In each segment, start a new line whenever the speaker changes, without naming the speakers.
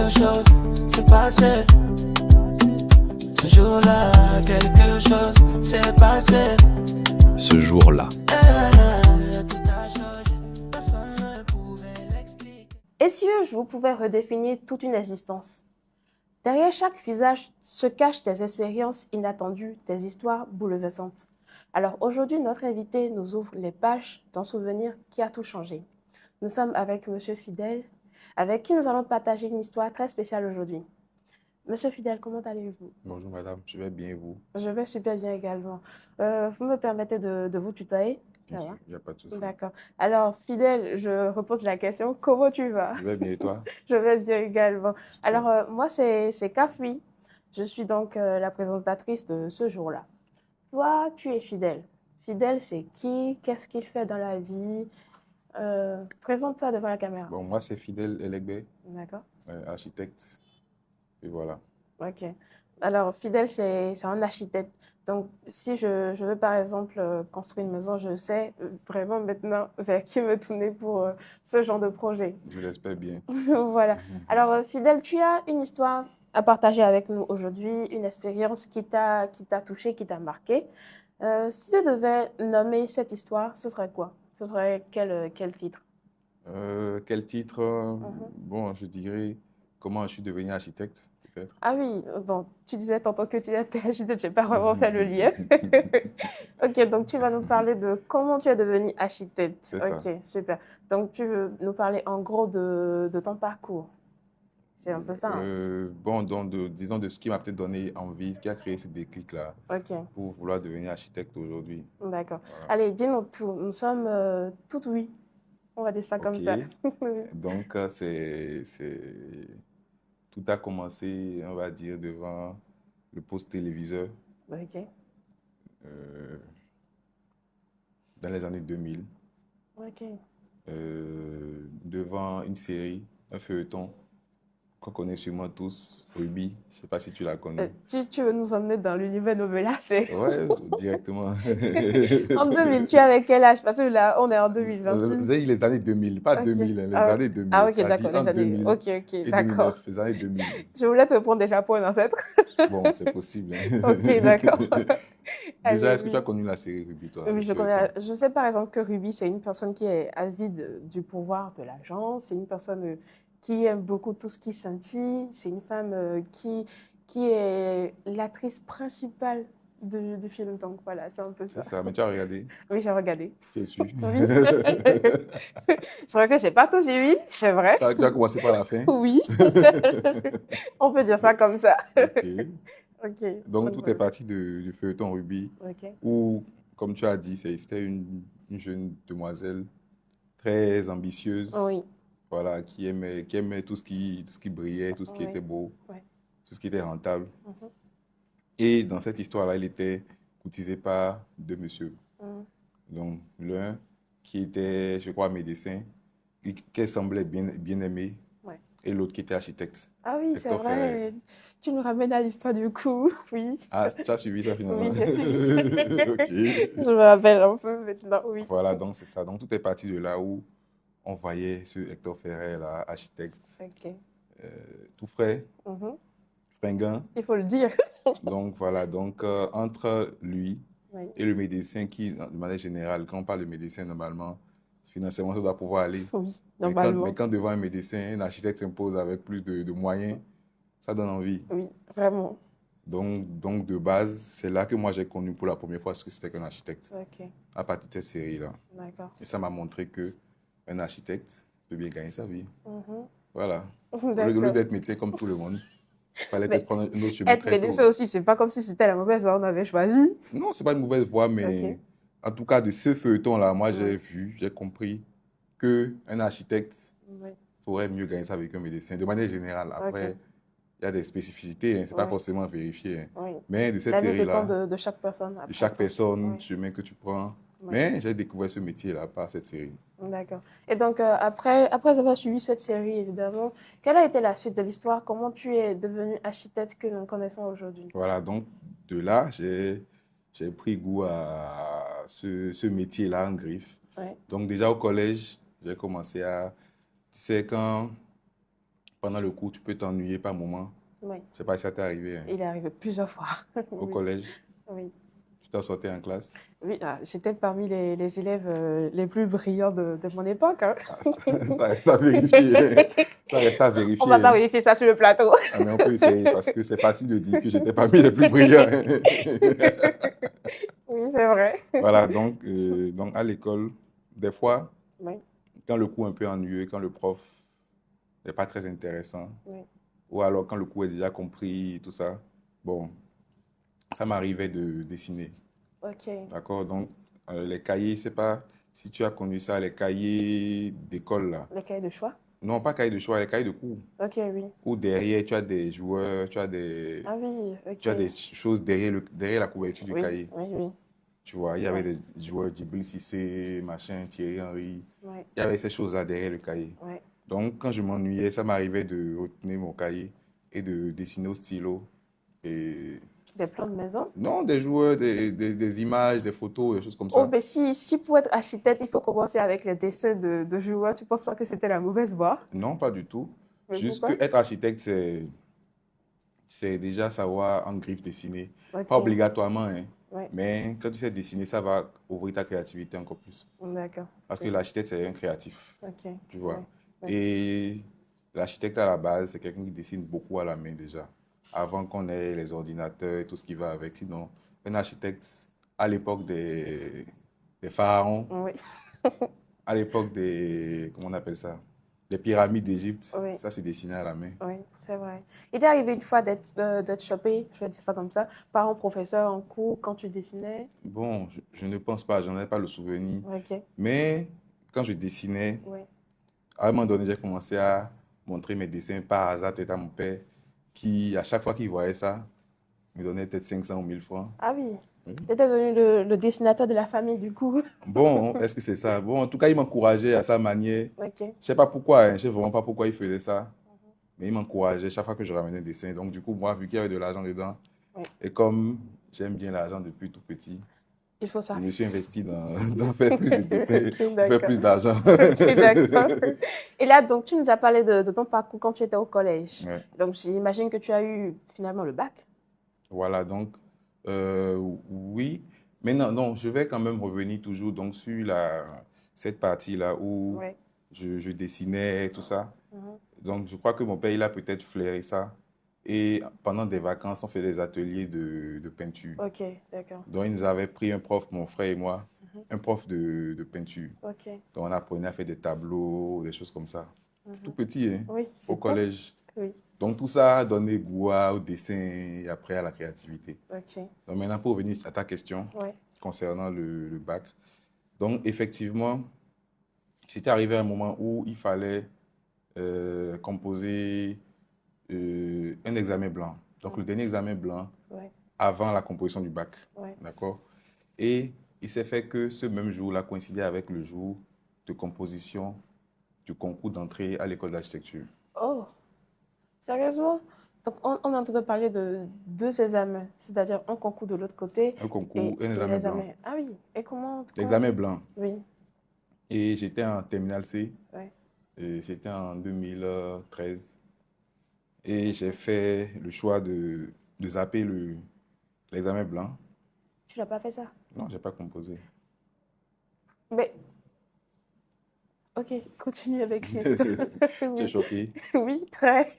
quelque chose s'est passé. Ce jour-là, quelque chose s'est passé.
Ce jour-là.
Tout a changé, personne ne pouvait l'expliquer.
Et si un jour pouvait redéfinir toute une existence? Derrière chaque visage se cachent des expériences inattendues, des histoires bouleversantes. Alors aujourd'hui, notre invité nous ouvre les pages d'un souvenir qui a tout changé. Nous sommes avec Monsieur Fidèle, avec qui nous allons partager une histoire très spéciale aujourd'hui. Monsieur Fidèle, comment allez-vous?
Bonjour madame, je vais bien et vous?
Je vais super bien également. Vous me permettez de vous tutoyer? Ça va?
Il n'y a pas de souci.
D'accord. Alors, Fidèle, je repose la question, comment tu vas?
Je vais bien et toi?
Je vais bien également. Alors, moi, c'est Kafui. Je suis donc la présentatrice de ce jour-là. Toi, tu es Fidèle. Fidèle, c'est qui? Qu'est-ce qu'il fait dans la vie? Présente-toi devant la caméra.
Bon, moi c'est Fidèle Elegbe,
D'accord.
architecte, et voilà.
Ok. Alors, Fidèle, c'est un architecte. Donc, si je veux, par exemple, construire une maison, je sais vraiment maintenant vers qui me tourner pour ce genre de projet.
Je l'espère bien.
Voilà. Alors, Fidèle, tu as une histoire à partager avec nous aujourd'hui, une expérience qui t'a touché, qui t'a marqué. Si tu devais nommer cette histoire, ce serait quoi? Ce serait quel titre?
Quel titre? Bon, je dirais comment je suis devenu architecte, peut-être.
Ah oui, bon, tu disais tantôt que tu étais architecte, je n'ai pas vraiment fait le lien. Ok, donc tu vas nous parler de comment tu es devenu architecte.
C'est ça.
Ok, super. Donc tu veux nous parler en gros de ton parcours. C'est un peu ça, hein?
Bon, donc disons de ce qui m'a peut-être donné envie, ce qui a créé ce déclic-là
Ok,
pour vouloir devenir architecte aujourd'hui.
d'accord.
Voilà.
Allez, dis-nous tout. Nous sommes toutes oui. On va dire ça comme
Ok.
ça.
Donc, tout a commencé, on va dire, devant le poste téléviseur
Ok,
dans les années 2000,
ok.
devant une série, un feuilleton qu'on connaît sûrement tous, Ruby. Je ne sais pas si tu l'as connu.
Tu veux nous emmener dans l'univers Novella, c'est...
Ouais, directement.
En 2000, tu avais quel âge? Parce que là, on est en
Vous
2026.
avez dit les années 2000, pas
Ok.
2000, hein, les
Ah,
années 2000.
ah, ok,
Ça dit
d'accord, les
entre
années...
2000
Ok, ok,
et
d'accord.
2009, les années 2000.
Je voulais te prendre déjà pour un ancêtre.
Bon, c'est possible, hein.
Ok, d'accord.
Déjà,
Allez,
est-ce que tu as connu la série Ruby, toi?
oui,
le
je
feuilleton?
connais. Je sais par exemple que Ruby, c'est une personne qui est avide du pouvoir de l'argent. C'est une personne qui aime beaucoup tout ce qui scintille. C'est une femme qui est l'actrice principale du film. Donc voilà, c'est un peu ça.
C'est ça, mais tu as regardé?
Oui, j'ai regardé.
Tu es sûr?
Oui. C'est vrai que j'ai pas tout suivi, c'est vrai.
Tu as commencé par la fin?
Oui. On peut dire ça comme ça.
Ok.
Ok.
Donc, tout est
voilà.
parti du feuilleton Ruby,
Ok.
où, comme tu as dit, c'était une jeune demoiselle très ambitieuse,
Oui.
voilà, qui aimait tout ce qui brillait, tout ce qui
Oui.
était beau,
Ouais.
tout ce qui était rentable.
Mhm.
Et dans cette histoire-là, il était courtisé par deux messieurs.
Mhm.
Donc, l'un qui était, je crois, médecin, et qu'elle semblait bien aimer,
Ouais.
et l'autre qui était architecte.
Ah oui, c'est
Hector Ferrer.
vrai. Tu nous ramènes à l'histoire du coup. Oui.
Ah, tu as suivi ça finalement?
Oui, j'ai suivi.
Ok.
Je me rappelle un peu maintenant, oui.
Voilà, donc c'est ça. Donc tout est parti de là où on voyait ce Hector Ferrer, là, architecte,
Ok.
tout frais,
Mhm.
fringant.
Il faut le dire.
Donc voilà, donc entre lui
Oui.
et le médecin qui, de manière générale, quand on parle de médecin, normalement, financièrement, ça doit pouvoir aller.
Oui,
Mais
normalement.
quand devant un médecin, un architecte s'impose avec plus de moyens, ça donne envie.
Oui, vraiment.
Donc de base, c'est là que moi j'ai connu pour la première fois ce que c'était qu'un architecte,
Ok,
à partir de cette série-là.
d'accord.
Et ça m'a montré qu'un architecte peut bien gagner sa vie.
Mhm.
Voilà. Au lieu
D'accord.
d'être médecin comme tout le monde, il fallait
Mais
peut-être prendre un autre chemin
être
très tôt.
médecin aussi, c'est pas comme si c'était la mauvaise voie qu'on avait choisie.
Non, c'est pas une mauvaise voie, mais
Ok.
en tout cas, de ce feuilleton-là, moi,
Ouais.
j'ai compris qu'un architecte
Oui.
pourrait mieux gagner ça avec un médecin, de manière générale. Après,
Ok.
il y a des spécificités, hein, c'est pas
Ouais.
forcément vérifié, hein.
Oui.
Mais de cette
La vie dépend
série-là,
de chaque personne.
de
Après,
chaque personne,
Oui.
chemin que tu prends.
Oui.
Mais j'ai découvert ce métier-là par cette série.
D'accord. Et donc, après avoir suivi cette série, évidemment, quelle a été la suite de l'histoire? Comment tu es devenu architecte que nous connaissons aujourd'hui?
Voilà, donc de là, j'ai pris goût à ce métier-là en griffe.
Ouais.
Donc déjà au collège, j'ai commencé à... Tu sais, quand Pendant le cours, tu peux t'ennuyer par moment.
Oui,
Je sais pas si ça t'est arrivé, hein.
il est arrivé plusieurs fois.
Au
Oui,
collège.
oui.
Tu t'en sortais en classe.
Oui, j'étais parmi les élèves les plus brillants de mon époque, hein.
Ah, ça reste à vérifier. Ça reste à
On ne
vérifier,
va pas
hein.
vérifier ça sur le plateau.
Ah, mais on peut essayer parce que c'est facile de dire que j'étais parmi les plus brillants.
Oui, c'est vrai.
Voilà, donc à l'école, des fois,
Oui,
quand le cours est un peu ennuyeux, quand le prof n'est pas très intéressant,
oui.
ou alors quand le cours est déjà compris, tout ça, bon, ça m'arrivait de dessiner.
Ok.
D'accord? Donc, les cahiers, c'est pas si tu as connu ça, les cahiers d'école là.
Les cahiers de choix?
Non, pas cahiers de choix, les cahiers de cours.
Ok, oui.
Où derrière, tu as des joueurs,
Ah oui,
tu as
ok.
des choses derrière la couverture du
Oui,
cahier.
oui, oui.
Tu vois, il y avait
Ouais,
des joueurs Djibril Cissé, machin, Thierry Henry.
ouais,
Il y avait ces choses-là derrière le cahier.
ouais.
Donc, quand je m'ennuyais, ça m'arrivait de retenir mon cahier et de dessiner au stylo. Et
Des plans de maison?
non, des joueurs, des images, des photos, des choses comme
Oh,
ça.
mais si pour être architecte, il faut commencer avec les dessins de joueurs, tu penses pas que c'était la mauvaise voie?
Non, pas du tout.
Mais
Juste que
pourquoi?
être architecte, c'est déjà savoir en griffe dessiner. Pas
Ok,
obligatoirement, hein.
ouais,
Mais quand tu sais dessiner, ça va ouvrir ta créativité encore plus.
d'accord.
Parce que
Ok,
l'architecte, c'est un créatif,
ok,
tu
ouais,
vois.
ouais.
Et l'architecte, à la base, c'est quelqu'un qui dessine beaucoup à la main déjà, avant qu'on ait les ordinateurs et tout ce qui va avec. Sinon, un architecte, à l'époque des pharaons,
Oui,
à l'époque comment on appelle ça? Des pyramides d'Égypte,
oui,
ça se dessinait à la main.
oui, c'est vrai. Il t'est arrivé une fois d'être chopé, je vais dire ça comme ça, par un professeur en cours quand tu dessinais?
Bon, je ne pense pas, j'en ai pas le souvenir.
Ok,
Mais quand je dessinais,
oui.
à un moment donné, j'ai commencé à montrer mes dessins par hasard peut-être à mon père, qui, à chaque fois qu'il voyait ça, me donnait peut-être 500 ou 1000 francs.
Ah oui,
Oui.
tu étais devenu le dessinateur de la famille du coup.
Bon, est-ce que c'est ça? Bon, en tout cas, il m'encourageait à sa manière.
Ok,
Je sais pas pourquoi, hein, je sais vraiment pas pourquoi il faisait ça, mais il m'encourageait chaque fois que je ramenais un dessin. Donc, du coup, moi, vu qu'il y avait de l'argent dedans,
oui,
et comme j'aime bien l'argent depuis tout petit,
il faut
je
ça.
me suis investi dans faire plus de dessins
Ok,
pour faire
d'accord.
plus d'argent.
Ok, d'accord. Et là, donc, tu nous as parlé de ton parcours quand tu étais au collège.
Ouais.
Donc, j'imagine que tu as eu finalement le bac.
Voilà, donc, euh, oui, mais non, non, je vais quand même revenir toujours donc, sur cette partie-là où
Oui.
je dessinais, tout ça.
Mhm.
Donc, je crois que mon père, il a peut-être flairé ça. Et pendant des vacances, on fait des ateliers de peinture.
Ok, d'accord.
Donc, il nous avait pris un prof, mon frère et moi,
Mhm.
un prof de peinture.
Ok.
Donc, on apprenait à faire des tableaux, des choses comme ça. Tout
Mhm.
petit, hein,
Oui,
au
c'est top.
collège.
Oui,
Donc, tout ça a donné goût au dessin et après à la créativité.
ok.
Donc, maintenant, pour revenir à ta question
Oui,
concernant le bac. Donc, effectivement, j'étais arrivé à un moment où il fallait composer un examen blanc. Donc, le dernier examen blanc
oui,
avant la composition du bac.
oui.
D'accord? Et il s'est fait que ce même jour-là coïncidait avec le jour de composition du concours d'entrée à l'école d'architecture.
Oh, sérieusement? Donc, on est en train de parler de deux examens, c'est-à-dire un concours de l'autre côté
Un concours,
et
un examen blanc.
l'examen. Ah oui, et comment...
L'examen blanc.
Oui,
Et j'étais en terminale C.
oui.
Et c'était en 2013. Et j'ai fait le choix de zapper l'examen blanc.
Tu n'as pas fait ça?
Non, j'ai pas composé.
Mais, ok, continue avec l'histoire.
Tu es
Oui,
choqué.
oui, très.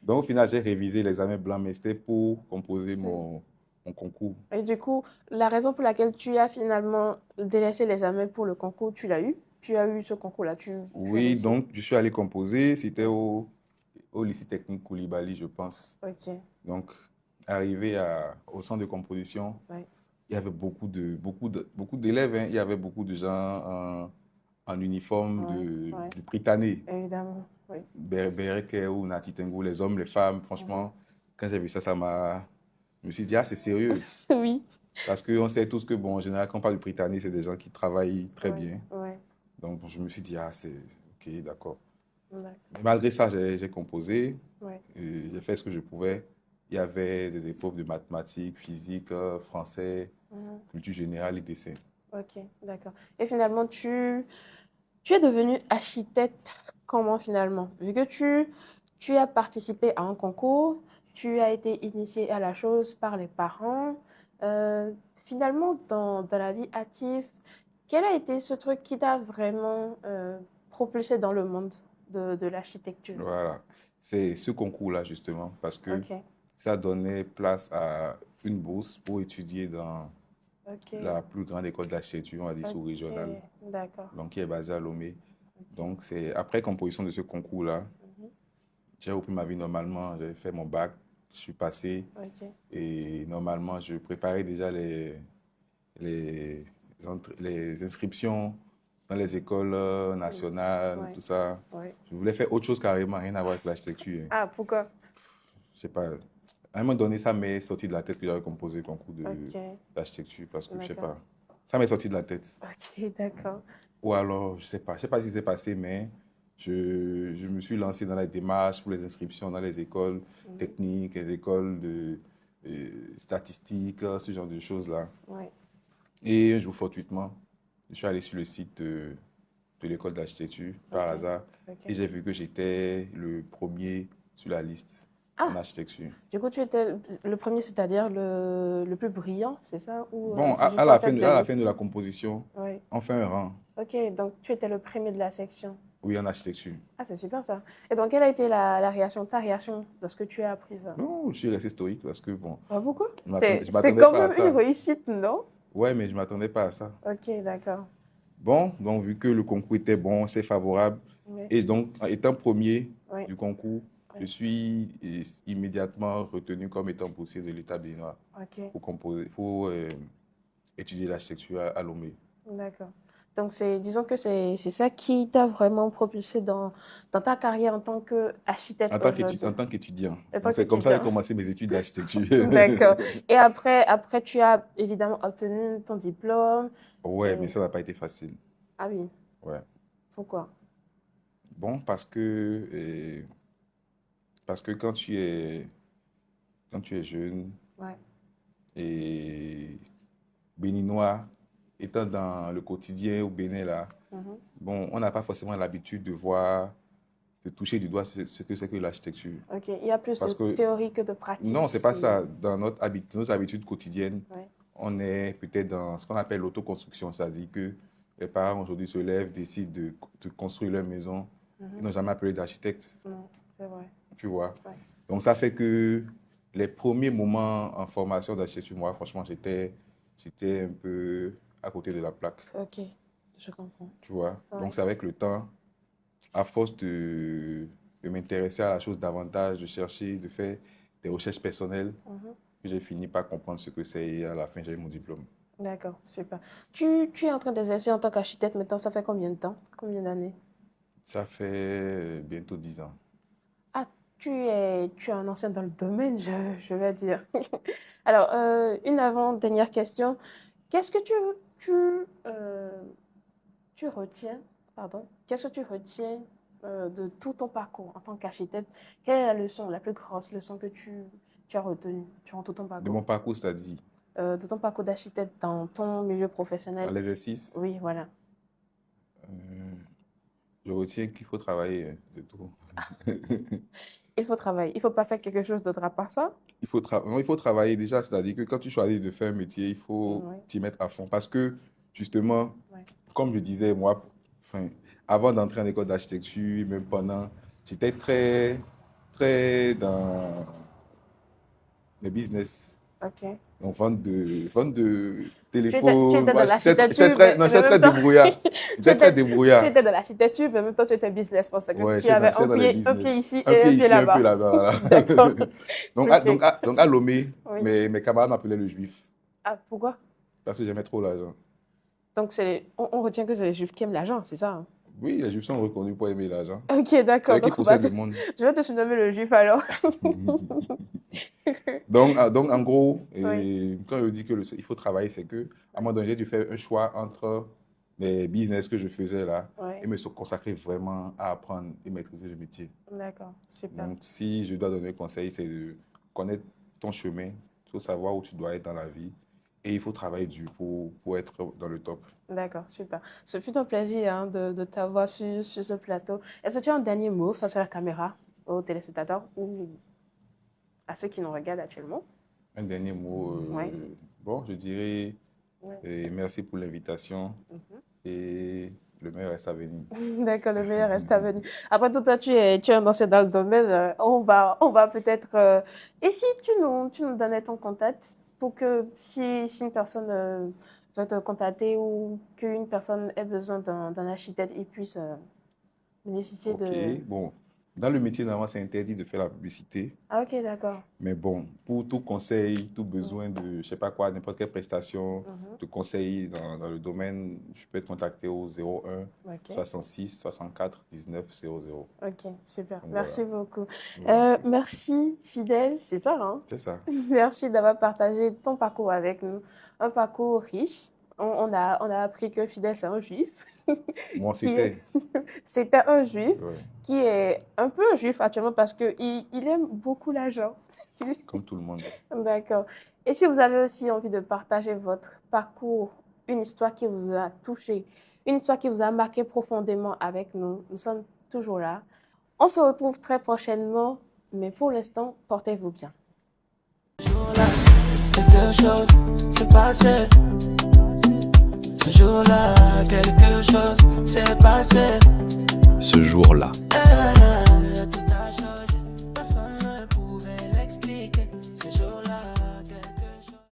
Donc, au final, j'ai révisé l'examen blanc, mais c'était pour composer mon concours.
Et du coup, la raison pour laquelle tu as finalement délaissé l'examen pour le concours, tu l'as eu? Tu as eu ce concours-là, tu as
Oui,
réussi?
donc, je suis allé composer. C'était au lycée technique Koulibaly, je pense.
Ok,
Donc, arrivé au centre de composition,
ouais,
il y avait beaucoup d'élèves, hein. Il y avait beaucoup de gens en uniforme
ouais, ouais,
du Prytanée.
évidemment, oui.
Bereke ou Nati Tengu, les hommes, les femmes,
Mhm.
franchement, quand j'ai vu ça, je me suis dit, ah, c'est sérieux.
Oui,
Parce qu'on sait tous que, bon, en général, quand on parle du Prytanée, c'est des gens qui travaillent très
ouais,
bien.
ouais,
Donc, je me suis dit, ah, c'est ok, d'accord.
ouais,
Mais malgré ça, j'ai composé,
ouais.
j'ai fait ce que je pouvais. Il y avait des épreuves de mathématiques, physique, français,
Mhm.
culture générale et dessin.
Ok, d'accord. Et finalement, tu es devenu architecte comment finalement? Vu que tu as participé à un concours, tu as été initié à la chose par les parents. Finalement, dans la vie active, quel a été ce truc qui t'a vraiment propulsé dans le monde de l'architecture?
Voilà. C'est ce concours-là, justement, parce que
Ok,
ça donnait place à une bourse pour étudier dans
ok,
la plus grande école d'architecture, on va dire,
ok,
sous-régionale,
d'accord.
donc qui est basée à Lomé.
Ok,
Donc, c'est après composition de ce concours-là,
mhm,
j'ai repris ma vie normalement, j'ai fait mon bac, je suis passé
ok,
et normalement, je préparais déjà les, les inscriptions dans les écoles
mm,
nationales,
ouais,
tout ça.
ouais.
Je voulais faire autre chose carrément, rien à voir avec l'architecture, hein.
Ah, pourquoi?
Je sais pas. À un moment donné, ça m'est sorti de la tête que j'avais composé le concours
Ok,
d'architecture parce que je sais
d'accord.
pas. Ça m'est sorti de la tête.
Ok, d'accord.
Ou alors, je sais pas. Je sais pas ce qui s'est passé, mais je me suis lancé dans la démarche pour les inscriptions dans les écoles
Mhm,
techniques, les écoles de statistiques, ce genre de choses-là.
ouais,
Et un jour, fortuitement, je suis allé sur le site de l'école d'architecture par
ok,
hasard et
ok.
j'ai vu que j'étais le premier sur la liste en
Ah,
architecture.
du coup, tu étais le premier, c'est-à-dire le plus brillant, c'est ça? Ou
Bon,
c'est juste en tête de
à la fin
liste?
de la composition,
Oui.
on fait un rang,
Ok, donc tu étais le premier de la section.
oui, en architecture.
Ah, c'est super ça. Et donc, quelle a été la réaction, ta réaction lorsque tu as appris ça?
Non, je suis resté stoïque parce que, bon,
Ah, pourquoi?
je
C'est
m'attendais
quand
pas à
même une
ça.
réussite, non?
Ouais, mais je m'attendais pas à ça.
Ok, d'accord.
Bon, donc, vu que le concours était bon, c'est favorable,
Oui,
et donc, en étant premier
oui,
du concours, je
oui.
suis immédiatement retenu comme étant boursier de l'État béninois
Ok,
pour composer, pour étudier l'architecture à Lomé.
d'accord. Donc, disons que c'est ça qui t'a vraiment propulsé dans ta carrière en tant qu'architecte
En
aujourd'hui,
tant qu'étudiant.
en
Donc,
tant
c'est comme ça que j'ai
qu'étudiant.
commencé mes études d'architecture.
D'accord. Et après, tu as évidemment obtenu ton diplôme.
Ouais, mais
Et...
ça n'a pas été facile.
Ah oui,
Ouais.
pourquoi?
Bon, parce que quand tu es jeune
Ouais.
et béninois, étant dans le quotidien au Bénin, là,
Mhm.
bon, on n'a pas forcément l'habitude de voir, de toucher du doigt ce que c'est que l'architecture.
Ok, il y a plus de
Parce que,
théorie que de
non,
pratique
c'est pas
ici.
ça. Dans nos habitudes quotidiennes,
Ouais.
on est peut-être dans ce qu'on appelle l'autoconstruction. C'est-à-dire que les parents aujourd'hui se lèvent, décident de construire leur maison. Ils
Mhm.
n'ont jamais appelé d'architecte,
Non, c'est vrai.
tu vois.
Ouais.
Donc, ça fait que les premiers moments en formation d'architecture, moi, franchement, j'étais un peu à côté de la plaque,
Ok, je comprends.
tu vois. Donc,
Ouais.
c'est avec le temps, à force de m'intéresser à la chose davantage, de chercher, de faire des recherches personnelles,
Mhm.
que j'ai fini par comprendre ce que c'est et à la fin, j'ai eu mon diplôme.
D'accord, super. Tu es en train d'exercer en tant qu'architecte maintenant, ça fait combien de temps? Combien d'années?
Ça fait bientôt 10 ans.
Ah, tu es un ancien dans le domaine, je vais dire. Alors, une avant-dernière question. Qu'est-ce que tu, euh, tu retiens, pardon, qu'est-ce que tu retiens de tout ton parcours en tant qu'architecte? Quelle est la leçon, la plus grosse leçon que tu as retenue durant tout ton
De
parcours?
mon parcours, c'est-à-dire
De ton parcours d'architecte dans ton milieu
à
professionnel?
l'exercice,
Oui, voilà.
euh, je retiens qu'il faut travailler, hein, c'est tout.
Il faut travailler. Il ne faut pas faire quelque chose d'autre à part ça.
Non, il faut travailler déjà, c'est-à-dire que quand tu choisis de faire un métier, il faut
Oui,
t'y mettre à fond. Parce que, justement,
oui.
comme je disais, moi, enfin, avant d'entrer en école d'architecture, même pendant, j'étais très, très dans le business.
Ok.
Donc, vente de
Tu
téléphone.
étais
Moi,
dans l'architecture, mais,
non,
mais
j'étais
en même
très
temps,
débrouillard.
tu
J'étais très
étais, tu
débrouillard.
étais dans l'architecture, mais en même temps, tu étais business. Parce que
Ouais,
tu avais
j'étais dans les
un pied
business.
ici
Un
et
pied
un pied
ici, un pied
là-bas.
là-bas, voilà.
D'accord. Ok.
Donc à Lomé,
Oui.
mes camarades m'appelaient le juif
Ah, pourquoi?
parce que j'aimais trop l'argent.
Donc, on retient que c'est les Juifs qui aiment l'argent, c'est ça, hein?
Oui, les juifs sont reconnus pour aimer l'argent.
Ok,
C'est
d'accord.
eux qui
Donc, on va
possèdent
te-
le monde.
je vais te surnommer le Juif alors.
Donc en gros,
Oui,
et quand je dis il faut travailler, c'est que à un moment donné, j'ai dû faire un choix entre les business que je faisais là et
oui.
me consacrer vraiment à apprendre et maîtriser le métier.
D'accord, super.
Donc, si je dois donner un conseil, c'est de connaître ton chemin, il faut savoir où tu dois être dans la vie et il faut travailler dur pour être dans le top.
D'accord, super. Ce fut un plaisir hein, de t'avoir sur ce plateau. Est-ce que tu as un dernier mot face à la caméra, aux téléspectateurs ou à ceux qui nous regardent actuellement?
Un dernier mot,
Ouais.
bon, je dirais
Ouais.
merci pour l'invitation et le meilleur reste à venir.
D'accord, le meilleur reste à venir. Après tout, toi, tu es un ancien dans le domaine. On va peut-être... Et si tu nous donnais ton contact pour que si une personne veut te contacter ou qu'une personne ait besoin d'un architecte, il puisse bénéficier
Ok,
de...
bon, dans le métier, normalement, c'est interdit de faire la publicité.
Ah, ok, d'accord.
Mais bon, pour tout conseil, tout besoin de, je sais pas quoi, n'importe quelle prestation, de conseil dans le domaine, je peux te contacter au 01
Ok.
66 64 19 00.
Ok, super.
Donc,
Merci
voilà.
beaucoup.
Ouais.
Merci, Fidèle, c'est ça, hein?
C'est ça.
Merci d'avoir partagé ton parcours avec nous. Un parcours riche. On a appris que Fidèle, c'est un juif.
Moi,
Qui est- C'était un juif qui est un peu un juif actuellement parce qu'il aime beaucoup l'argent.
comme tout le monde.
D'accord. Et si vous avez aussi envie de partager votre parcours, une histoire qui vous a touché, une histoire qui vous a marqué profondément avec nous, nous sommes toujours là. On se retrouve très prochainement, mais pour l'instant, portez-vous bien.
Ce jour-là, quelque chose s'est passé. Ce jour-là, quelque chose s'est passé.
Ce jour-là.